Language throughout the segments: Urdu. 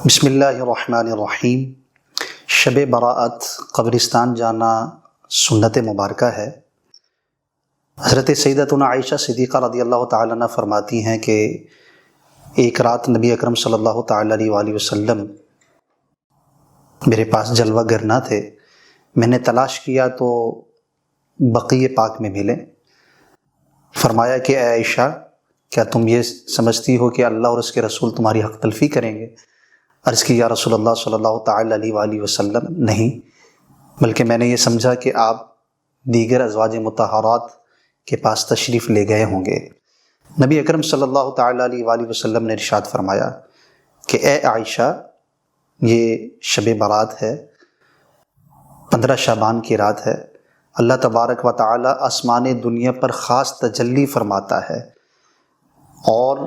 بسم اللہ الرحمن الرحیم۔ شب براءت قبرستان جانا سنت مبارکہ ہے۔ حضرت سیدتنا عائشہ صدیقہ رضی اللہ تعالی عنہ فرماتی ہیں کہ ایک رات نبی اکرم صلی اللہ تعالی علیہ وآلہ وسلم میرے پاس جلوہ گر نہ تھے۔ میں نے تلاش کیا تو بقیع پاک میں ملے۔ فرمایا کہ اے عائشہ، کیا تم یہ سمجھتی ہو کہ اللہ اور اس کے رسول تمہاری حق تلفی کریں گے؟ عرض کی یا رسول اللہ صلی اللہ تعالی علیہ وآلہ وسلم، نہیں، بلکہ میں نے یہ سمجھا کہ آپ دیگر ازواج مطہرات کے پاس تشریف لے گئے ہوں گے۔ نبی اکرم صلی اللہ تعالی علیہ وآلہ وسلم نے ارشاد فرمایا کہ اے عائشہ، یہ شب برات ہے، 15 شعبان کی رات ہے۔ اللہ تبارک و تعالی آسمان دنیا پر خاص تجلی فرماتا ہے اور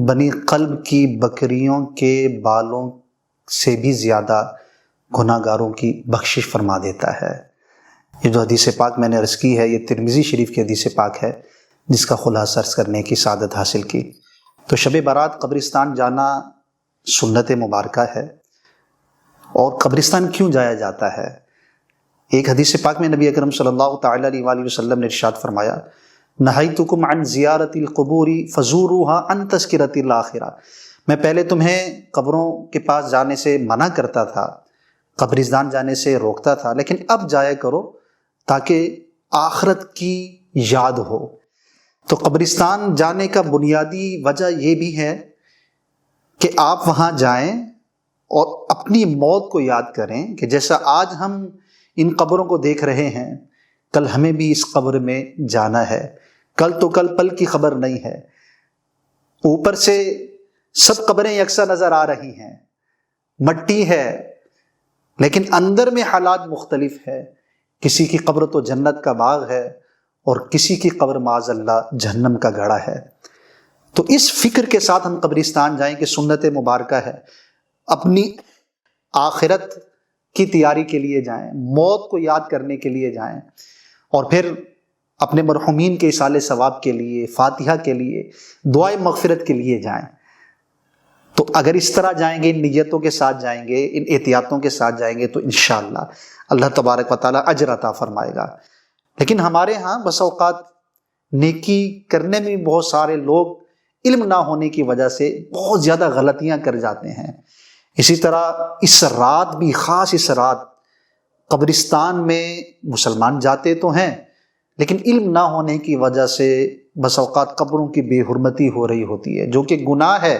بنی قلب کی بکریوں کے بالوں سے بھی زیادہ گناہ گاروں کی بخشش فرما دیتا ہے۔ یہ جو حدیث پاک میں نے عرض کی ہے، یہ ترمذی شریف کی حدیث پاک ہے جس کا خلاصہ عرض کرنے کی سعادت حاصل کی۔ تو شب برات قبرستان جانا سنت مبارکہ ہے۔ اور قبرستان کیوں جایا جاتا ہے؟ ایک حدیث پاک میں نبی اکرم صلی اللہ تعالی علیہ وآلہ وسلم نے ارشاد فرمایا، نہیتکم عن زیارت القبور فزوروها عن تذکرۃ الآخرہ۔ میں پہلے تمہیں قبروں کے پاس جانے سے منع کرتا تھا، قبرستان جانے سے روکتا تھا، لیکن اب جایا کرو تاکہ آخرت کی یاد ہو۔ تو قبرستان جانے کا بنیادی وجہ یہ بھی ہے کہ آپ وہاں جائیں اور اپنی موت کو یاد کریں کہ جیسا آج ہم ان قبروں کو دیکھ رہے ہیں، کل ہمیں بھی اس قبر میں جانا ہے۔ کل تو کل پل کی خبر نہیں ہے۔ اوپر سے سب قبریں یکساں نظر آ رہی ہیں، مٹی ہے، لیکن اندر میں حالات مختلف ہے۔ کسی کی قبر تو جنت کا باغ ہے اور کسی کی قبر معاذ اللہ جہنم کا گڑھا ہے۔ تو اس فکر کے ساتھ ہم قبرستان جائیں کہ سنت مبارکہ ہے، اپنی آخرت کی تیاری کے لیے جائیں، موت کو یاد کرنے کے لیے جائیں، اور پھر اپنے مرحومین کے ایصال ثواب کے لیے، فاتحہ کے لیے، دعائے مغفرت کے لیے جائیں۔ تو اگر اس طرح جائیں گے، ان نیتوں کے ساتھ جائیں گے، ان احتیاطوں کے ساتھ جائیں گے، تو انشاءاللہ اللہ تبارک و تعالی اجر عطا فرمائے گا۔ لیکن ہمارے ہاں بس اوقات نیکی کرنے میں بہت سارے لوگ علم نہ ہونے کی وجہ سے بہت زیادہ غلطیاں کر جاتے ہیں۔ اسی طرح اس رات بھی، خاص اس رات قبرستان میں مسلمان جاتے تو ہیں، لیکن علم نہ ہونے کی وجہ سے بس اوقات قبروں کی بے حرمتی ہو رہی ہوتی ہے، جو کہ گناہ ہے۔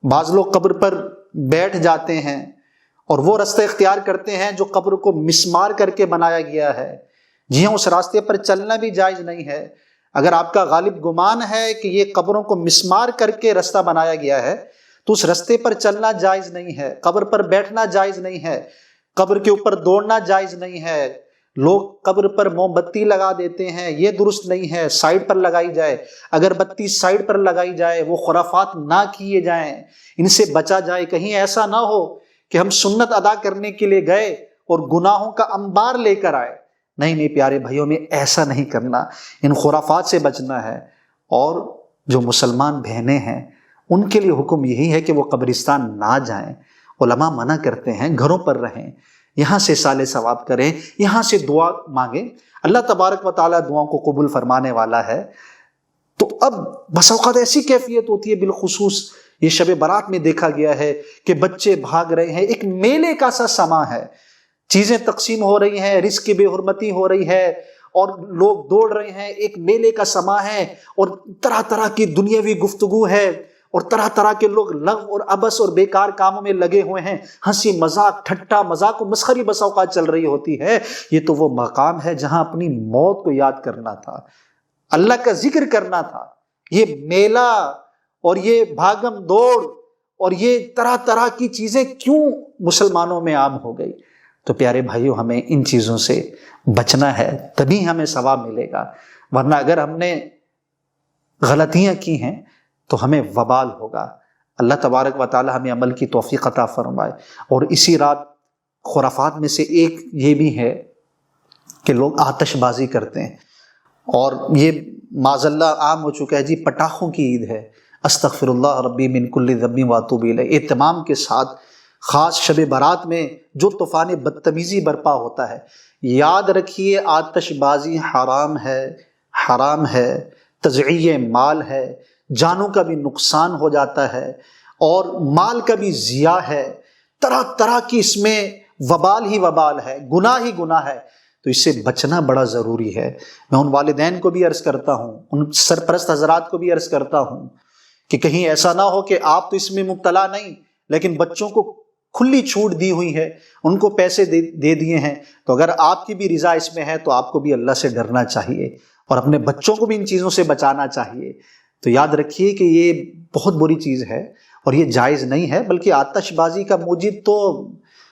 بعض لوگ قبر پر بیٹھ جاتے ہیں اور وہ رستہ اختیار کرتے ہیں جو قبر کو مسمار کر کے بنایا گیا ہے۔ جی ہاں، اس راستے پر چلنا بھی جائز نہیں ہے۔ اگر آپ کا غالب گمان ہے کہ یہ قبروں کو مسمار کر کے رستہ بنایا گیا ہے تو اس رستے پر چلنا جائز نہیں ہے، قبر پر بیٹھنا جائز نہیں ہے، قبر کے اوپر دوڑنا جائز نہیں ہے۔ لوگ قبر پر موم بتی لگا دیتے ہیں، یہ درست نہیں ہے، سائڈ پر لگائی جائے۔ اگر بتی سائڈ پر لگائی جائے، وہ خرافات نہ کیے جائیں، ان سے بچا جائے۔ کہیں ایسا نہ ہو کہ ہم سنت ادا کرنے کے لیے گئے اور گناہوں کا انبار لے کر آئے۔ نہیں پیارے بھائیوں، میں ایسا نہیں کرنا، ان خرافات سے بچنا ہے۔ اور جو مسلمان بہنیں ہیں ان کے لیے حکم یہی ہے کہ وہ قبرستان نہ جائیں۔ علماء منع کرتے ہیں گھروں پر رہیں، یہاں سے صالح ثواب کریں، یہاں سے دعا مانگیں۔ اللہ تبارک و تعالیٰ دعاؤں کو قبول فرمانے والا ہے۔ تو اب بس اوقات ایسی کیفیت ہوتی ہے، بالخصوص یہ شب برات میں دیکھا گیا ہے کہ بچے بھاگ رہے ہیں، ایک میلے کا سا سما ہے، چیزیں تقسیم ہو رہی ہیں، رزق کی بے حرمتی ہو رہی ہے اور لوگ دوڑ رہے ہیں، ایک میلے کا سما ہے اور طرح طرح کی دنیاوی گفتگو ہے اور طرح طرح کے لوگ لغو اور عبث اور بیکار کاموں میں لگے ہوئے ہیں، ہنسی مذاق، ٹھٹا مذاق و مسخری بس اوقات چل رہی ہوتی ہے۔ یہ تو وہ مقام ہے جہاں اپنی موت کو یاد کرنا تھا، اللہ کا ذکر کرنا تھا۔ یہ میلہ اور یہ بھاگم دوڑ اور یہ طرح طرح کی چیزیں کیوں مسلمانوں میں عام ہو گئی؟ تو پیارے بھائیوں، ہمیں ان چیزوں سے بچنا ہے، تبھی ہمیں ثواب ملے گا، ورنہ اگر ہم نے غلطیاں کی ہیں تو ہمیں وبال ہوگا۔ اللہ تبارک و تعالی ہمیں عمل کی توفیق عطا فرمائے۔ اور اسی رات خرافات میں سے ایک یہ بھی ہے کہ لوگ آتش بازی کرتے ہیں، اور یہ معاذ اللہ عام ہو چکا ہے، جی پٹاخوں کی عید ہے، استغفر اللہ ربی من کل ذنب واتوب الیہ، اہتمام کے ساتھ خاص شب برات میں جو طوفان بدتمیزی برپا ہوتا ہے، یاد رکھیے آتش بازی حرام ہے، تضییع مال ہے، جانوں کا بھی نقصان ہو جاتا ہے اور مال کا بھی ضیاع ہے، طرح طرح کی اس میں وبال ہی وبال ہے، گناہ ہی گناہ ہے، تو اس سے بچنا بڑا ضروری ہے۔ میں ان والدین کو بھی عرض کرتا ہوں، ان سرپرست حضرات کو بھی عرض کرتا ہوں کہ کہیں ایسا نہ ہو کہ آپ تو اس میں مبتلا نہیں لیکن بچوں کو کھلی چھوٹ دی ہوئی ہے، ان کو پیسے دے دیے ہیں، تو اگر آپ کی بھی رضا اس میں ہے تو آپ کو بھی اللہ سے ڈرنا چاہیے اور اپنے بچوں کو بھی ان چیزوں سے بچانا چاہیے۔ تو یاد رکھیے کہ یہ بہت بری چیز ہے اور یہ جائز نہیں ہے، بلکہ آتش بازی کا موجد تو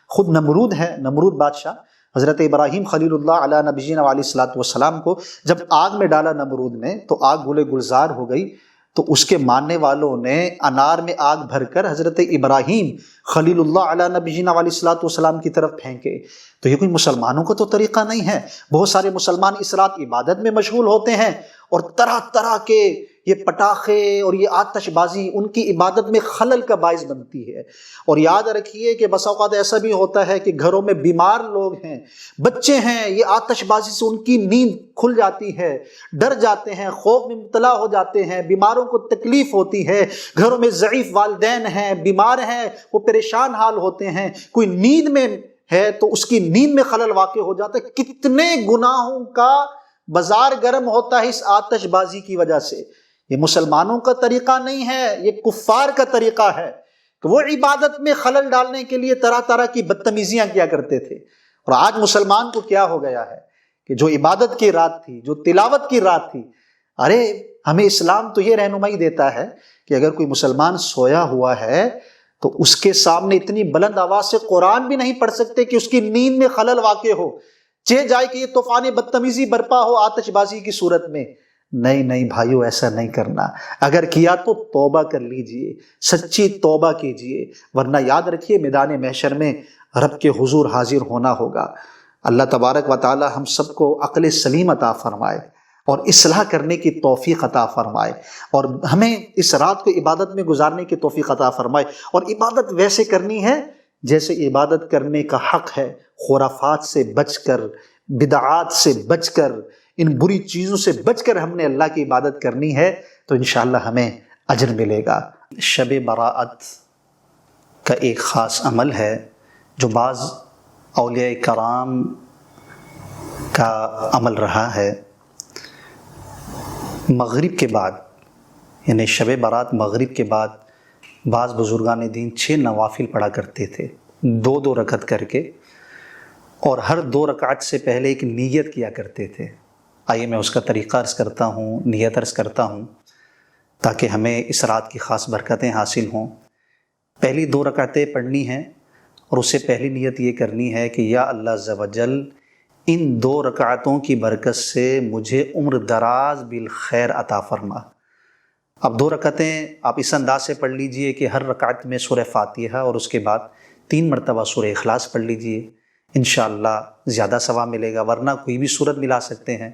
خود نمرود ہے، نمرود بادشاہ۔ حضرت ابراہیم خلیل اللہ علیہ نبینا علیہ الصلوۃ والسلام کو جب آگ میں ڈالا نمرود نے تو آگ گلے گلزار ہو گئی، تو اس کے ماننے والوں نے انار میں آگ بھر کر حضرت ابراہیم خلیل اللہ علیہ نبینا علیہ الصلوۃ والسلام کی طرف پھینکے۔ تو یہ کوئی مسلمانوں کا تو طریقہ نہیں ہے۔ بہت سارے مسلمان اس رات عبادت میں مشغول ہوتے ہیں اور طرح طرح کے یہ پٹاخے اور یہ آتش بازی ان کی عبادت میں خلل کا باعث بنتی ہے۔ اور یاد رکھیے کہ بسا اوقات ایسا بھی ہوتا ہے کہ گھروں میں بیمار لوگ ہیں، بچے ہیں، یہ آتش بازی سے ان کی نیند کھل جاتی ہے، ڈر جاتے ہیں، خوف میں مبتلا ہو جاتے ہیں، بیماروں کو تکلیف ہوتی ہے، گھروں میں ضعیف والدین ہیں، بیمار ہیں، وہ پریشان حال ہوتے ہیں، کوئی نیند میں ہے تو اس کی نیند میں خلل واقع ہو جاتا ہے۔ کتنے گناہوں کا بازار گرم ہوتا ہے اس آتش بازی کی وجہ سے۔ یہ مسلمانوں کا طریقہ نہیں ہے، یہ کفار کا طریقہ ہے کہ وہ عبادت میں خلل ڈالنے کے لیے طرح طرح کی بدتمیزیاں کیا کرتے تھے۔ اور آج مسلمان کو کیا ہو گیا ہے کہ جو عبادت کی رات تھی، جو تلاوت کی رات تھی، ارے ہمیں اسلام تو یہ رہنمائی دیتا ہے کہ اگر کوئی مسلمان سویا ہوا ہے تو اس کے سامنے اتنی بلند آواز سے قرآن بھی نہیں پڑھ سکتے کہ اس کی نیند میں خلل واقع ہو، چہ جائے کہ یہ طوفان بدتمیزی برپا ہو آتش بازی کی صورت میں۔ نہیں بھائیو، ایسا نہیں کرنا۔ اگر کیا تو توبہ کر لیجئے، سچی توبہ کیجئے، ورنہ یاد رکھیے میدان محشر میں رب کے حضور حاضر ہونا ہوگا۔ اللہ تبارک و تعالی ہم سب کو عقل سلیم عطا فرمائے اور اصلاح کرنے کی توفیق عطا فرمائے، اور ہمیں اس رات کو عبادت میں گزارنے کی توفیق عطا فرمائے، اور عبادت ویسے کرنی ہے جیسے عبادت کرنے کا حق ہے، خرافات سے بچ کر، بدعات سے بچ کر، ان بری چیزوں سے بچ کر ہم نے اللہ کی عبادت کرنی ہے، تو انشاءاللہ ہمیں اجر ملے گا۔ شب براءت کا ایک خاص عمل ہے جو بعض اولیاء کرام کا عمل رہا ہے۔ مغرب کے بعد، یعنی شب برات مغرب کے بعد بعض بزرگان دین 6 نوافل پڑھا کرتے تھے، 2 رکعت کر کے، اور ہر 2 رکعت سے پہلے ایک نیت کیا کرتے تھے۔ آئیے میں اس کا طریقہ عرض کرتا ہوں، نیت عرض کرتا ہوں تاکہ ہمیں اس رات کی خاص برکتیں حاصل ہوں۔ پہلی 2 رکعتیں پڑھنی ہیں اور اس سے پہلی نیت یہ کرنی ہے کہ یا اللہ عز و جل ان 2 رکعتوں کی برکت سے مجھے عمر دراز بالخیر عطا فرما۔ اب 2 رکعتیں آپ اس انداز سے پڑھ لیجئے کہ ہر رکعت میں سورہ فاتحہ اور اس کے بعد 3 مرتبہ سورہ اخلاص پڑھ لیجئے، انشاءاللہ زیادہ ثواب ملے گا، ورنہ کوئی بھی سورت ملا سکتے ہیں۔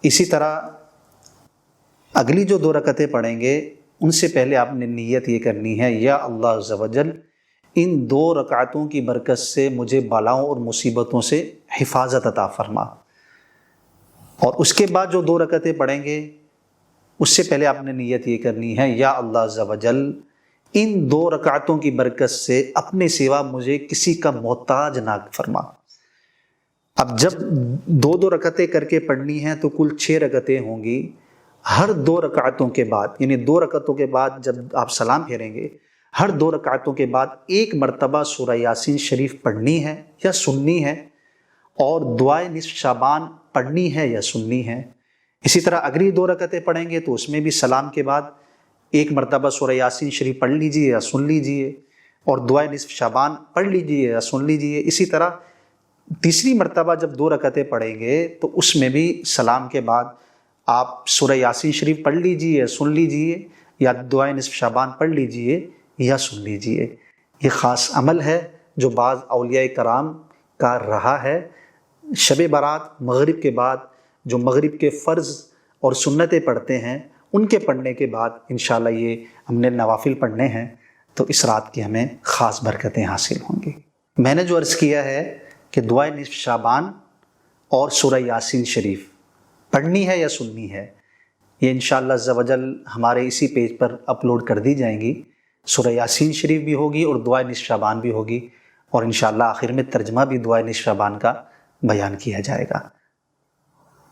اسی طرح اگلی جو 2 رکعتیں پڑھیں گے ان سے پہلے آپ نے نیت یہ کرنی ہے یا اللہ عز و جل ان 2 رکعتوں کی برکت سے مجھے بلاؤں اور مصیبتوں سے حفاظت عطا فرما۔ اور اس کے بعد جو 2 رکعتیں پڑھیں گے اس سے پہلے آپ نے نیت یہ کرنی ہے یا اللہ عز و جل ان 2 رکعتوں کی برکت سے اپنے سوا مجھے کسی کا محتاج نہ فرما۔ اب جب 2 رکعتیں کر کے پڑھنی ہیں تو کل 6 رکعتیں ہوں گی۔ ہر 2 رکعتوں کے بعد، یعنی 2 رکعتوں کے بعد جب آپ سلام پھیریں گے، ہر 2 رکعتوں کے بعد 1 مرتبہ سورہ یاسین شریف پڑھنی ہے یا سننی ہے، اور دعائے نصف شعبان پڑھنی ہے یا سننی ہے۔ اسی طرح اگلی 2 رکعتیں پڑھیں گے تو اس میں بھی سلام کے بعد 1 مرتبہ سورہ یاسین شریف پڑھ لیجئے یا سن لیجئے، اور دعائے نصف شعبان پڑھ لیجئے یا سن لیجئے۔ اسی طرح تیسری مرتبہ جب 2 رکعتیں پڑھیں گے تو اس میں بھی سلام کے بعد آپ سورہ یاسین شریف پڑھ لیجئے یا سن لیجئے، یا دعائے نصف شعبان پڑھ لیجئے یا سن لیجئے۔ یہ خاص عمل ہے جو بعض اولیاء کرام کا رہا ہے۔ شب برات مغرب کے بعد جو مغرب کے فرض اور سنتیں پڑھتے ہیں ان کے پڑھنے کے بعد انشاءاللہ یہ ہم نے نوافل پڑھنے ہیں۔ تو اس رات کی ہمیں خاص برکتیں حاصل ہوں گی۔ میں نے جو عرض کیا ہے کہ دعائے نصف شعبان اور سورہ یاسین شریف پڑھنی ہے یا سننی ہے، یہ انشاءاللہ عز و جل ہمارے اسی پیج پر اپلوڈ کر دی جائیں گی۔ سورہ یاسین شریف بھی ہوگی اور دعائے نصف شعبان بھی ہوگی، اور انشاءاللہ آخر میں ترجمہ بھی دعائے نصف شعبان کا بیان کیا جائے گا۔